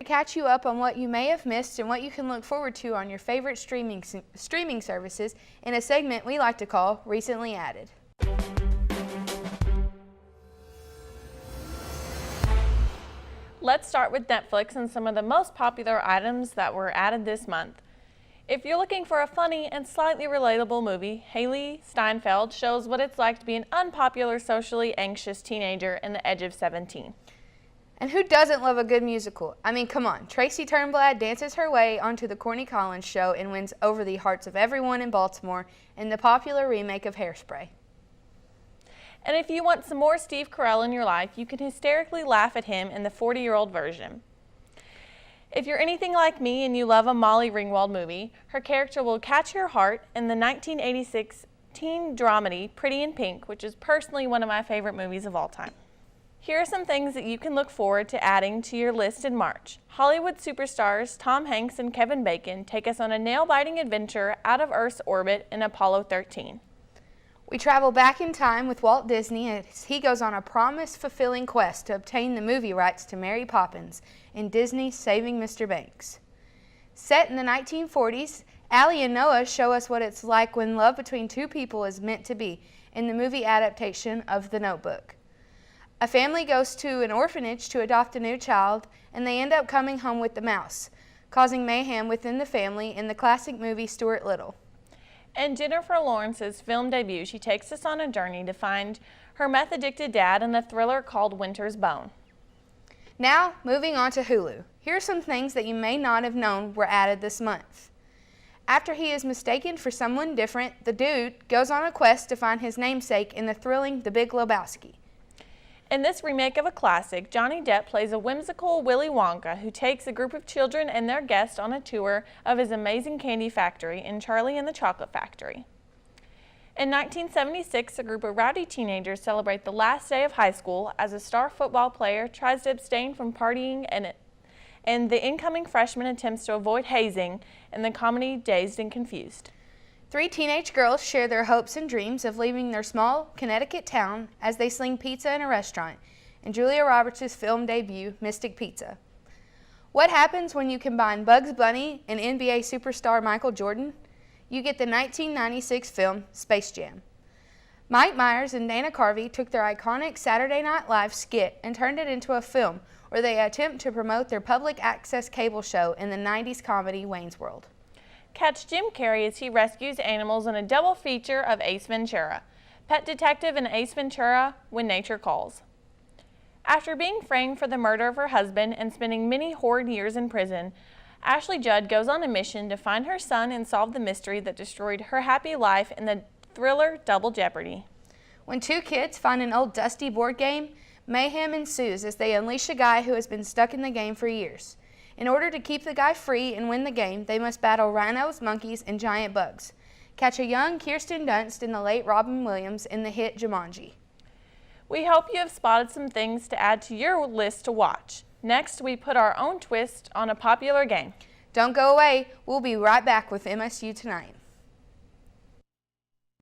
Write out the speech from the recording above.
catch you up on what you may have missed and what you can look forward to on your favorite streaming services in a segment we like to call Recently Added. Let's start with Netflix and some of the most popular items that were added this month. If you're looking for a funny and slightly relatable movie, Hailee Steinfeld shows what it's like to be an unpopular, socially anxious teenager in The Edge of 17. And who doesn't love a good musical? I mean, come on. Tracy Turnblad dances her way onto the Corny Collins show and wins over the hearts of everyone in Baltimore in the popular remake of Hairspray. And if you want some more Steve Carell in your life, you can hysterically laugh at him in the 40-year-old version. If you're anything like me and you love a Molly Ringwald movie, her character will catch your heart in the 1986 teen dramedy Pretty in Pink, which is personally one of my favorite movies of all time. Here are some things that you can look forward to adding to your list in March. Hollywood superstars Tom Hanks and Kevin Bacon take us on a nail-biting adventure out of Earth's orbit in Apollo 13. We travel back in time with Walt Disney as he goes on a promise-fulfilling quest to obtain the movie rights to Mary Poppins in Disney's Saving Mr. Banks. Set in the 1940s, Allie and Noah show us what it's like when love between two people is meant to be in the movie adaptation of The Notebook. A family goes to an orphanage to adopt a new child, and they end up coming home with the mouse, causing mayhem within the family in the classic movie Stuart Little. In Jennifer Lawrence's film debut, she takes us on a journey to find her meth-addicted dad in a thriller called Winter's Bone. Now, moving on to Hulu. Here are some things that you may not have known were added this month. After he is mistaken for someone different, the dude goes on a quest to find his namesake in the thrilling The Big Lebowski. In this remake of a classic, Johnny Depp plays a whimsical Willy Wonka who takes a group of children and their guests on a tour of his amazing candy factory in Charlie and the Chocolate Factory. In 1976, a group of rowdy teenagers celebrate the last day of high school as a star football player tries to abstain from partying and the incoming freshman attempts to avoid hazing in the comedy Dazed and Confused. Three teenage girls share their hopes and dreams of leaving their small Connecticut town as they sling pizza in a restaurant in Julia Roberts' film debut, Mystic Pizza. What happens when you combine Bugs Bunny and NBA superstar Michael Jordan? You get the 1996 film Space Jam. Mike Myers and Dana Carvey took their iconic Saturday Night Live skit and turned it into a film where they attempt to promote their public access cable show in the 90s comedy Wayne's World. Catch Jim Carrey as he rescues animals in a double feature of Ace Ventura, Pet Detective and Ace Ventura, When Nature Calls. After being framed for the murder of her husband and spending many horrid years in prison, Ashley Judd goes on a mission to find her son and solve the mystery that destroyed her happy life in the thriller Double Jeopardy. When two kids find an old dusty board game, mayhem ensues as they unleash a guy who has been stuck in the game for years. In order to keep the guy free and win the game, they must battle rhinos, monkeys, and giant bugs. Catch a young Kirsten Dunst and the late Robin Williams in the hit Jumanji. We hope you have spotted some things to add to your list to watch. Next, we put our own twist on a popular game. Don't go away. We'll be right back with MSU Tonight.